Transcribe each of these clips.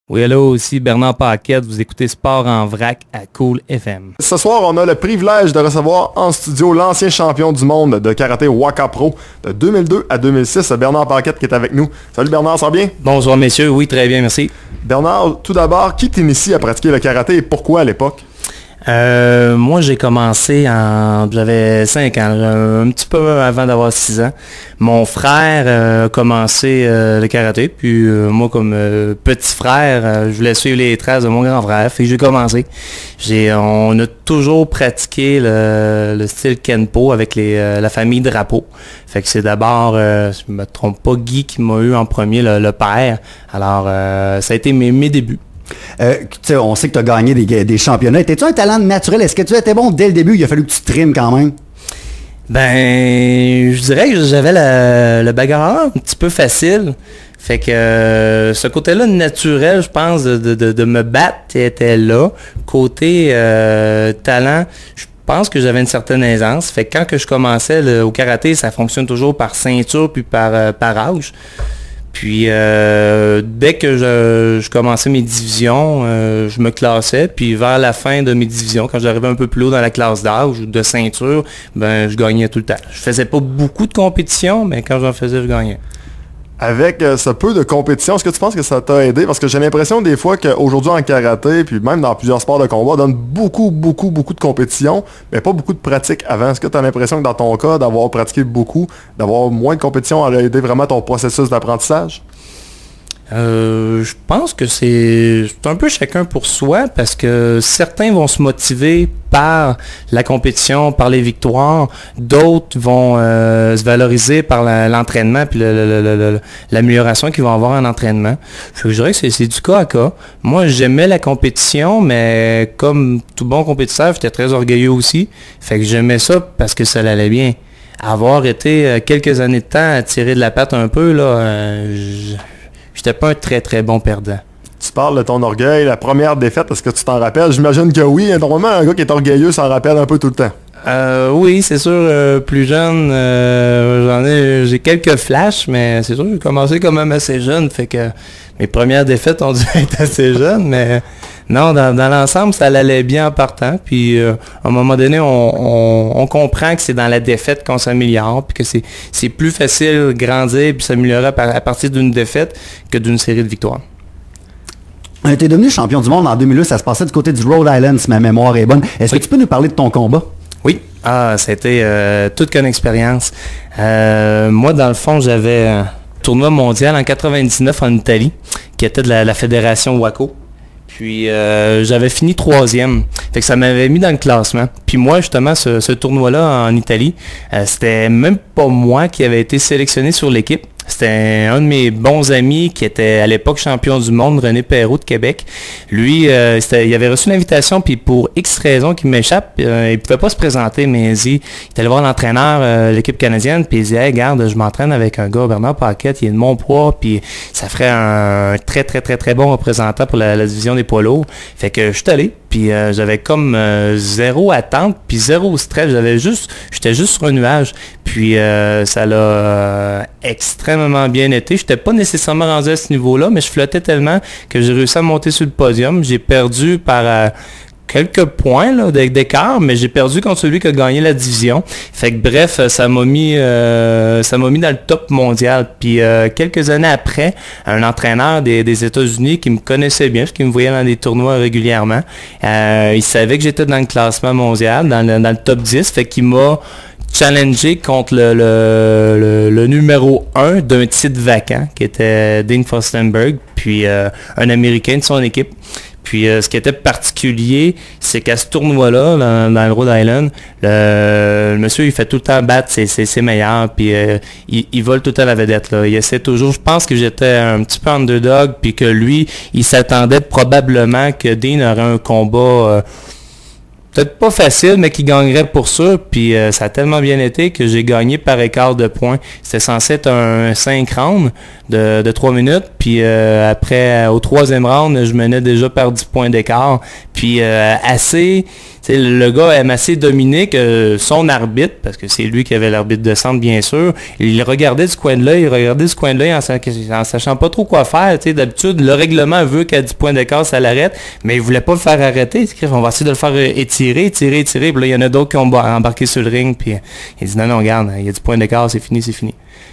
Oui, hello, ici Bernard Paquette, vous écoutez Sport en vrac à Cool FM. Ce soir, on a le privilège de recevoir en studio l'ancien champion du monde de karaté Waka Pro de 2002 à 2006, Bernard Paquette qui est avec nous. Salut Bernard, ça va bien? Bonjour messieurs, oui, très bien, merci. Bernard, tout d'abord, qui t'initie à pratiquer le karaté et pourquoi à l'époque? Moi, j'ai commencé j'avais 5 ans, un petit peu avant d'avoir 6 ans. Mon frère a commencé le karaté, puis moi, comme petit frère, je voulais suivre les traces de mon grand frère, fait que j'ai commencé. On a toujours pratiqué le style Kenpo avec la famille Drapeau. Fait que c'est d'abord, je me trompe pas, Guy qui m'a eu en premier, le père. Alors, ça a été mes débuts. On sait que tu as gagné des championnats. Étais-tu un talent naturel? Est-ce que tu étais bon dès le début? Il a fallu que tu trimes quand même. Ben, je dirais que j'avais le bagarre un petit peu facile. Fait que ce côté-là naturel, je pense, de me battre était là. Côté talent, je pense que j'avais une certaine aisance. Fait que quand que je commençais au karaté, ça fonctionne toujours par ceinture puis par âge. Puis dès que je commençais mes divisions, je me classais. Puis vers la fin de mes divisions, quand j'arrivais un peu plus haut dans la classe d'âge ou de ceinture, ben je gagnais tout le temps. Je faisais pas beaucoup de compétitions, mais quand j'en faisais, je gagnais. Avec ce peu de compétition, est-ce que tu penses que ça t'a aidé? Parce que j'ai l'impression des fois qu'aujourd'hui en karaté, puis même dans plusieurs sports de combat, on donne beaucoup de compétition, mais pas beaucoup de pratique avant. Est-ce que tu as l'impression que dans ton cas, d'avoir pratiqué beaucoup, d'avoir moins de compétition, a aidé vraiment ton processus d'apprentissage? Je pense que c'est un peu chacun pour soi parce que certains vont se motiver par la compétition, par les victoires, d'autres vont se valoriser par l'entraînement puis l'amélioration qu'ils vont avoir en entraînement. Je dirais que c'est du cas à cas. Moi, j'aimais la compétition, mais comme tout bon compétiteur, j'étais très orgueilleux aussi. Fait que j'aimais ça parce que ça allait bien. Avoir été quelques années de temps à tirer de la patte un peu, là, j'étais pas un très bon perdant. Tu parles de ton orgueil, la première défaite, est-ce que tu t'en rappelles? J'imagine que oui. Normalement, un gars qui est orgueilleux s'en rappelle un peu tout le temps. Oui, c'est sûr, plus jeune, j'ai quelques flashs, mais c'est sûr que j'ai commencé quand même assez jeune, fait que mes premières défaites ont dû être assez jeunes, mais non, dans l'ensemble, ça allait bien en partant, puis à un moment donné, on comprend que c'est dans la défaite qu'on s'améliore, puis que c'est plus facile de grandir puis s'améliorer à partir d'une défaite que d'une série de victoires. Tu es devenu champion du monde en 2002, ça se passait du côté du Rhode Island, si ma mémoire est bonne. Est-ce que tu peux nous parler de ton combat? Oui, c'était toute qu'une expérience. Moi, dans le fond, j'avais un tournoi mondial en 99 en Italie, qui était de la fédération WACO. Puis j'avais fini 3e. Fait que ça m'avait mis dans le classement. Puis moi, justement, ce tournoi-là en Italie, c'était même pas moi qui avait été sélectionné sur l'équipe. C'était un de mes bons amis qui était à l'époque champion du monde, René Perrault de Québec. Lui, il avait reçu l'invitation, puis pour X raisons qui m'échappe, il pouvait pas se présenter, mais il est allé voir l'entraîneur de l'équipe canadienne, puis il dit « Hey, regarde, je m'entraîne avec un gars, Bernard Paquette, il est de mon poids, puis ça ferait un très bon représentant pour la division des poids lourds. » Fait que je suis allé, puis j'avais comme zéro attente, puis zéro stress, j'étais juste sur un nuage. Puis ça l'a extrêmement bien été. Je n'étais pas nécessairement rendu à ce niveau-là, mais je flottais tellement que j'ai réussi à monter sur le podium. J'ai perdu par quelques points là, d'écart, mais j'ai perdu contre celui qui a gagné la division. Fait que bref, ça m'a mis dans le top mondial. Puis quelques années après, un entraîneur des États-Unis qui me connaissait bien, parce qu'il me voyait dans des tournois régulièrement, il savait que j'étais dans le classement mondial, dans le top 10, fait qu'il m'a challengé contre le numéro 1 d'un titre vacant, qui était Dean Fostenberg, puis un Américain de son équipe. Puis ce qui était particulier, c'est qu'à ce tournoi-là, dans le Rhode Island, le monsieur, il fait tout le temps battre ses meilleurs, puis il vole tout le temps la vedette, là. Il essaie toujours, je pense que j'étais un petit peu underdog, puis que lui, il s'attendait probablement que Dean aurait un combat peut-être pas facile, mais qui gagnerait pour sûr. Puis ça a tellement bien été que j'ai gagné par écart de points. C'était censé être un 5 rounds de 3 minutes. Puis après, au 3e round, je menais déjà par 10 points d'écart. Puis assez... le gars aime assez dominer que son arbitre, parce que c'est lui qui avait l'arbitre de centre, bien sûr, il regardait du coin de l'œil, en sachant pas trop quoi faire. D'habitude, le règlement veut qu'à 10 points d'écart, ça l'arrête, mais il voulait pas le faire arrêter. On va essayer de le faire étirer. Puis là, il y en a d'autres qui ont embarqué sur le ring, puis il dit non, regarde, il y a 10 points d'écart, c'est fini.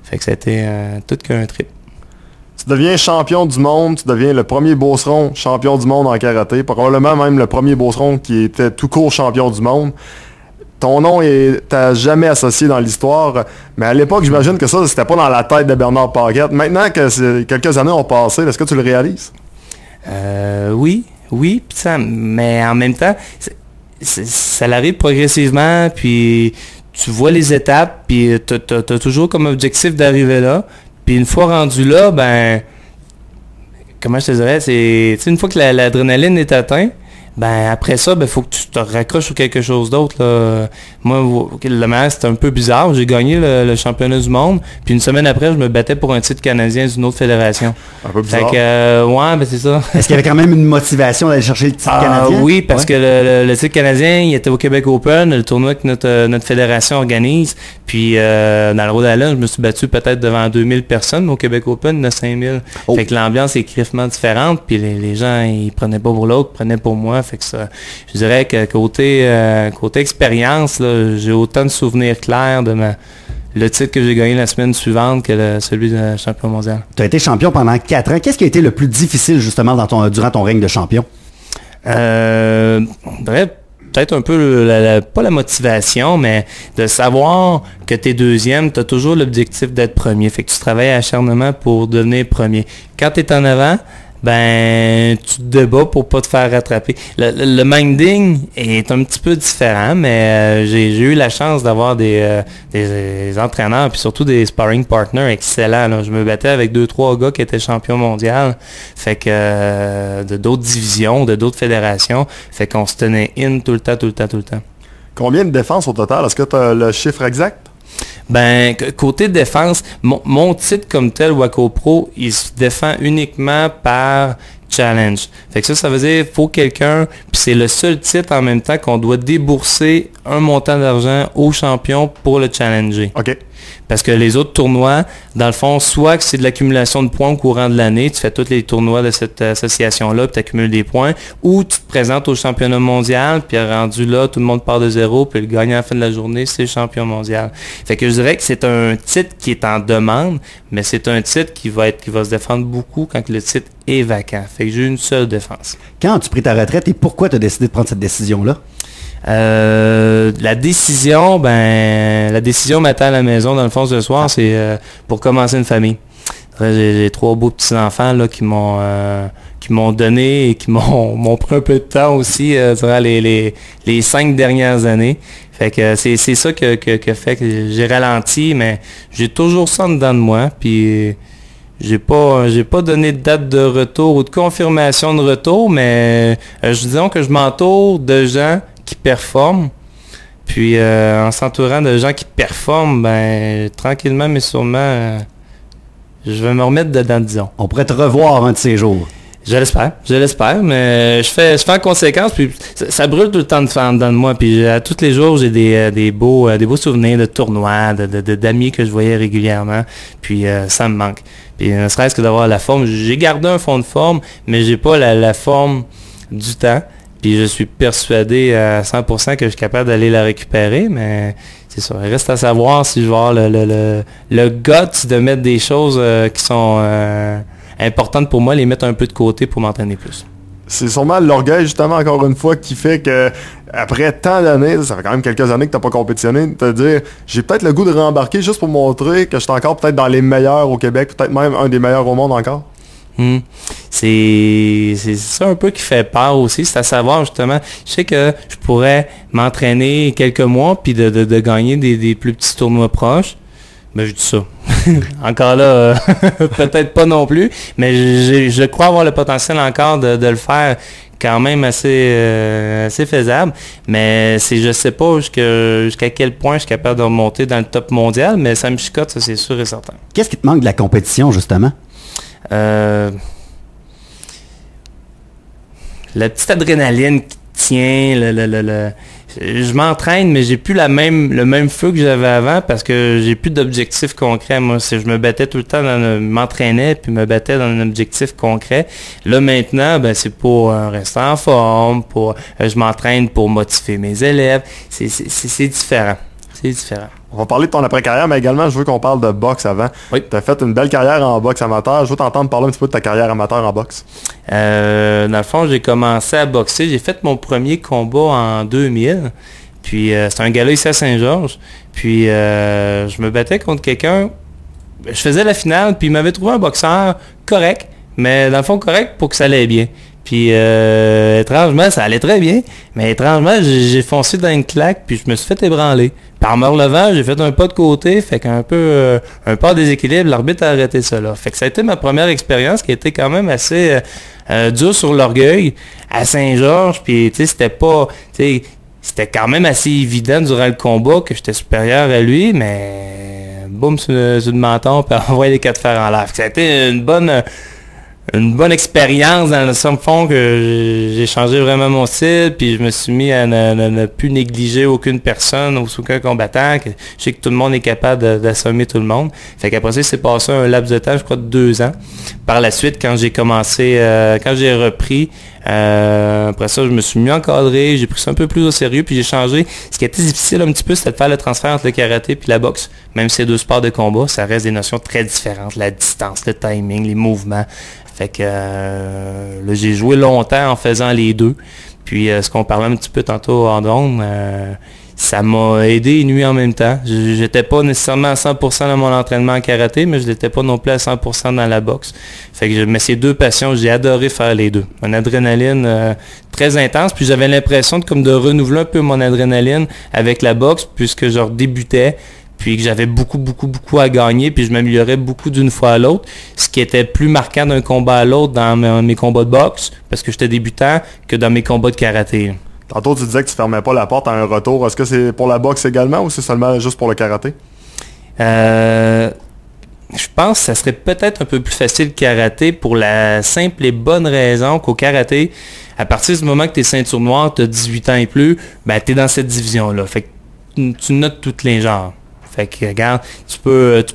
Fait que c'était tout qu'un trip. Tu deviens champion du monde, tu deviens le premier beauceron champion du monde en karaté, probablement même le premier beauceron qui était tout court champion du monde. Ton nom t'as jamais associé dans l'histoire, mais à l'époque, j'imagine que ça, c'était pas dans la tête de Bernard Paquette. Maintenant que quelques années ont passé, est-ce que tu le réalises? Oui, mais en même temps, ça arrive progressivement, puis tu vois les étapes, puis t'as toujours comme objectif d'arriver là. Puis une fois rendu là, ben, comment je te dirais, c'est une fois que l'adrénaline est atteinte, ben après ça, ben faut que tu te raccroches sur quelque chose d'autre. Là. Moi, le match, c'était un peu bizarre. J'ai gagné le championnat du monde, puis une semaine après, je me battais pour un titre canadien d'une autre fédération. Un peu bizarre. Fait que, ouais, ben c'est ça. Est-ce qu'il y avait quand même une motivation d'aller chercher le titre canadien? Oui, parce que le titre canadien, il était au Québec Open, le tournoi que notre fédération organise. Puis dans le Rhode Island, je me suis battu peut-être devant 2000 personnes, mais au Québec Open, il y en a 5000. Oh. Fait que l'ambiance est crissement différente, puis les gens, ils prenaient pas pour l'autre, prenaient pour moi. Fait que ça, je dirais que côté expérience, là, j'ai autant de souvenirs clairs de le titre que j'ai gagné la semaine suivante que celui de champion mondial. Tu as été champion pendant 4 ans. Qu'est-ce qui a été le plus difficile justement durant ton règne de champion? Peut-être un peu, pas la motivation, mais de savoir que tu es deuxième, tu as toujours l'objectif d'être premier. Fait que tu travailles à acharnement pour devenir premier. Quand tu es en avant, ben tu te débats pour pas te faire rattraper. Le minding est un petit peu différent, mais j'ai eu la chance d'avoir des entraîneurs puis surtout des sparring partners excellents. Là. Je me battais avec 2-3 gars qui étaient champions mondiaux, fait que de d'autres divisions, de d'autres fédérations, fait qu'on se tenait in tout le temps. Combien de défenses au total? Est-ce que tu as le chiffre exact? Ben, côté défense, mon titre comme tel, Waco Pro, il se défend uniquement par challenge. Fait que ça veut dire faut quelqu'un, puis c'est le seul titre en même temps qu'on doit débourser un montant d'argent au champion pour le challenger. OK. Parce que les autres tournois, dans le fond, soit que c'est de l'accumulation de points au courant de l'année, tu fais tous les tournois de cette association-là, puis tu accumules des points, ou tu te présentes au championnat mondial, puis rendu là, tout le monde part de zéro, puis le gagnant à la fin de la journée, c'est le champion mondial. Fait que je dirais que c'est un titre qui est en demande, mais c'est un titre qui va se défendre beaucoup quand le titre est vacant. Fait que j'ai une seule défense. Quand as-tu pris ta retraite et pourquoi tu as décidé de prendre cette décision-là? La décision m'attend à la maison dans le fond ce soir, c'est pour commencer une famille. J'ai 3 beaux petits-enfants là qui m'ont donné et qui m'ont pris un peu de temps aussi durant les 5 dernières années. Fait que c'est ça que fait que j'ai ralenti, mais j'ai toujours ça en dedans de moi, puis j'ai pas donné de date de retour ou de confirmation de retour, mais disons que je m'entoure de gens qui performent. Puis en s'entourant de gens qui performent, ben tranquillement mais sûrement, je vais me remettre dedans, disons. On pourrait te revoir un de ces jours. Je l'espère, mais je fais en conséquence, puis ça brûle tout le temps dedans de moi, puis à tous les jours j'ai des beaux souvenirs de tournois, d'amis que je voyais régulièrement, puis ça me manque. Puis ne serait-ce que d'avoir la forme, j'ai gardé un fond de forme, mais j'ai pas la forme du temps. Puis je suis persuadé à 100% que je suis capable d'aller la récupérer, mais c'est ça. Il reste à savoir si je vais avoir le guts de mettre des choses qui sont importantes pour moi, les mettre un peu de côté pour m'entraîner plus. C'est sûrement l'orgueil, justement, encore une fois, qui fait que après tant d'années, ça fait quand même quelques années que tu n'as pas compétitionné, de te dire, j'ai peut-être le goût de rembarquer juste pour montrer que je suis encore peut-être dans les meilleurs au Québec, peut-être même un des meilleurs au monde encore. C'est ça un peu qui fait peur aussi, c'est à savoir justement, je sais que je pourrais m'entraîner quelques mois puis de gagner des plus petits tournois proches, mais je dis ça. Encore là, peut-être pas non plus, mais je crois avoir le potentiel encore de le faire quand même assez faisable. Mais je sais pas jusqu'à quel point je suis capable de remonter dans le top mondial, mais ça me chicote, ça c'est sûr et certain. Qu'est-ce qui te manque de la compétition, justement? La petite adrénaline qui tient, je m'entraîne, mais j'ai plus le même feu que j'avais avant parce que j'ai plus d'objectifs concrets. Moi, je me battais tout le temps, m'entraînais puis me battais dans un objectif concret. Là, maintenant, ben, c'est pour rester en forme, je m'entraîne pour motiver mes élèves. C'est différent. C'est différent. On va parler de ton après-carrière, mais également, je veux qu'on parle de boxe avant. Oui. Tu as fait une belle carrière en boxe amateur. Je veux t'entendre parler un petit peu de ta carrière amateur en boxe. Dans le fond, j'ai commencé à boxer. J'ai fait mon premier combat en 2000. Puis, c'était un gala ici à Saint-Georges. Puis, je me battais contre quelqu'un. Je faisais la finale, puis il m'avait trouvé un boxeur correct. Mais dans le fond, correct pour que ça allait bien. Puis, étrangement, ça allait très bien. Mais étrangement, j'ai foncé dans une claque, puis je me suis fait ébranler. Par me relevant, j'ai fait un pas de côté, fait qu'un peu un pas de déséquilibre, l'arbitre a arrêté ça là. Fait que ça a été ma première expérience qui a été quand même assez dure sur l'orgueil à Saint-Georges. Puis, tu sais, c'était quand même assez évident durant le combat que j'étais supérieur à lui, mais boum, sur le menton, puis envoyer les 4 fers en l'air. Ça a été une bonne expérience dans le fond que j'ai changé vraiment mon style, puis je me suis mis à ne plus négliger aucune personne ou aucun combattant. Je sais que tout le monde est capable d'assommer tout le monde. Fait qu'après ça, c'est passé un laps de temps, je crois, de 2 ans. Par la suite, quand j'ai commencé, quand j'ai repris, après ça, je me suis mieux encadré, j'ai pris ça un peu plus au sérieux, puis j'ai changé. Ce qui était difficile un petit peu, c'était de faire le transfert entre le karaté puis la boxe. Même si c'est 2 sports de combat, ça reste des notions très différentes. La distance, le timing, les mouvements. Fait que là, j'ai joué longtemps en faisant les deux. Puis ce qu'on parlait un petit peu tantôt en ondes, ça m'a aidé et nuit en même temps. J'étais pas nécessairement à 100% dans mon entraînement en karaté, mais je l'étais pas non plus à 100% dans la boxe. Fait que mais ces 2 passions, j'ai adoré faire les deux. Une adrénaline très intense, puis j'avais l'impression de renouveler un peu mon adrénaline avec la boxe, puisque je redébutais. Puis que j'avais beaucoup à gagner, puis je m'améliorais beaucoup d'une fois à l'autre, ce qui était plus marquant d'un combat à l'autre dans mes combats de boxe, parce que j'étais débutant, que dans mes combats de karaté. Tantôt, tu disais que tu fermais pas la porte à un retour. Est-ce que c'est pour la boxe également ou c'est seulement juste pour le karaté? Je pense que ça serait peut-être un peu plus facile le karaté pour la simple et bonne raison qu'au karaté, à partir du moment que tu es ceinture noire, tu as 18 ans et plus, ben tu es dans cette division-là. Fait que tu notes tous les genres. Fait que, regarde, tu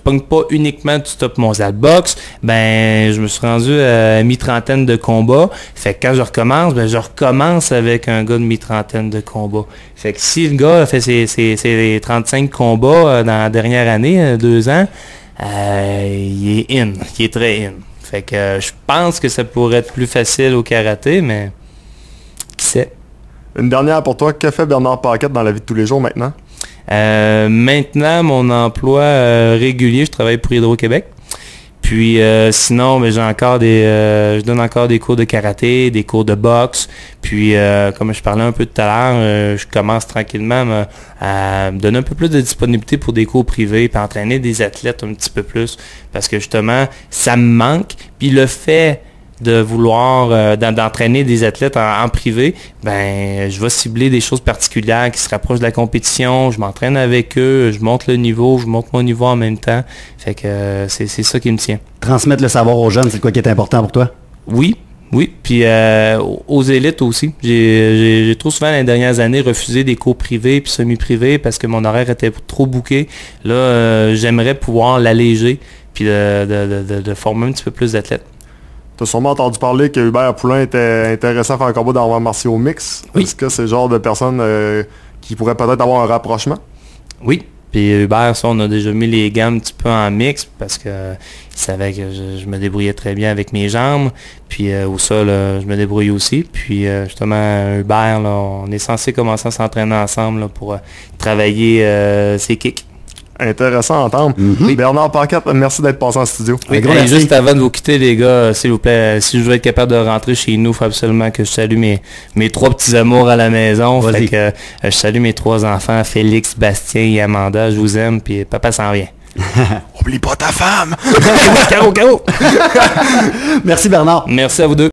pognes pas uniquement du top mondial boxe. Ben, je me suis rendu à mi-trentaine de combats. Fait que quand je recommence, ben, je recommence avec un gars de mi-trentaine de combats. Fait que si le gars a fait ses 35 combats dans la dernière année, 2 ans, il est in. Il est très in. Fait que je pense que ça pourrait être plus facile au karaté, mais qui sait? Une dernière pour toi. Que fait Bernard Paquette dans la vie de tous les jours maintenant? Maintenant, mon emploi régulier, je travaille pour Hydro-Québec. Puis sinon, ben, je donne encore des cours de karaté, des cours de boxe. Puis comme je parlais un peu tout à l'heure, je commence tranquillement à me donner un peu plus de disponibilité pour des cours privés, puis entraîner des athlètes un petit peu plus. Parce que justement, ça me manque. Puis le fait de vouloir d'entraîner des athlètes en privé, ben je vais cibler des choses particulières qui se rapprochent de la compétition, je m'entraîne avec eux, je monte le niveau, je monte mon niveau en même temps. Fait que c'est ça qui me tient. Transmettre le savoir aux jeunes, c'est quoi qui est important pour toi? Oui. Puis aux élites aussi. J'ai trop souvent dans les dernières années refusé des cours privés puis semi-privés parce que mon horaire était trop booké. Là, j'aimerais pouvoir l'alléger puis de former un petit peu plus d'athlètes. Tu as sûrement entendu parler que Hubert Poulain était intéressant à faire un combat dans arts martiaux mix. Oui. Est-ce que c'est le genre de personne qui pourrait peut-être avoir un rapprochement? Oui. Puis Hubert, ça, on a déjà mis les gammes un petit peu en mix parce que il savait que je me débrouillais très bien avec mes jambes. Puis au sol, je me débrouille aussi. Puis justement, Hubert, là, on est censé commencer à s'entraîner ensemble là, pour travailler ses kicks. Intéressant à entendre. Mm-hmm. Bernard Paquette, merci d'être passé en studio. Oui, et juste avant de vous quitter, les gars, s'il vous plaît, si je veux être capable de rentrer chez nous, il faut absolument que je salue mes 3 petits amours à la maison. Fait que je salue mes 3 enfants, Félix, Bastien et Amanda. Je vous aime, puis papa s'en vient. Oublie pas ta femme! Caro. Merci Bernard. Merci à vous deux.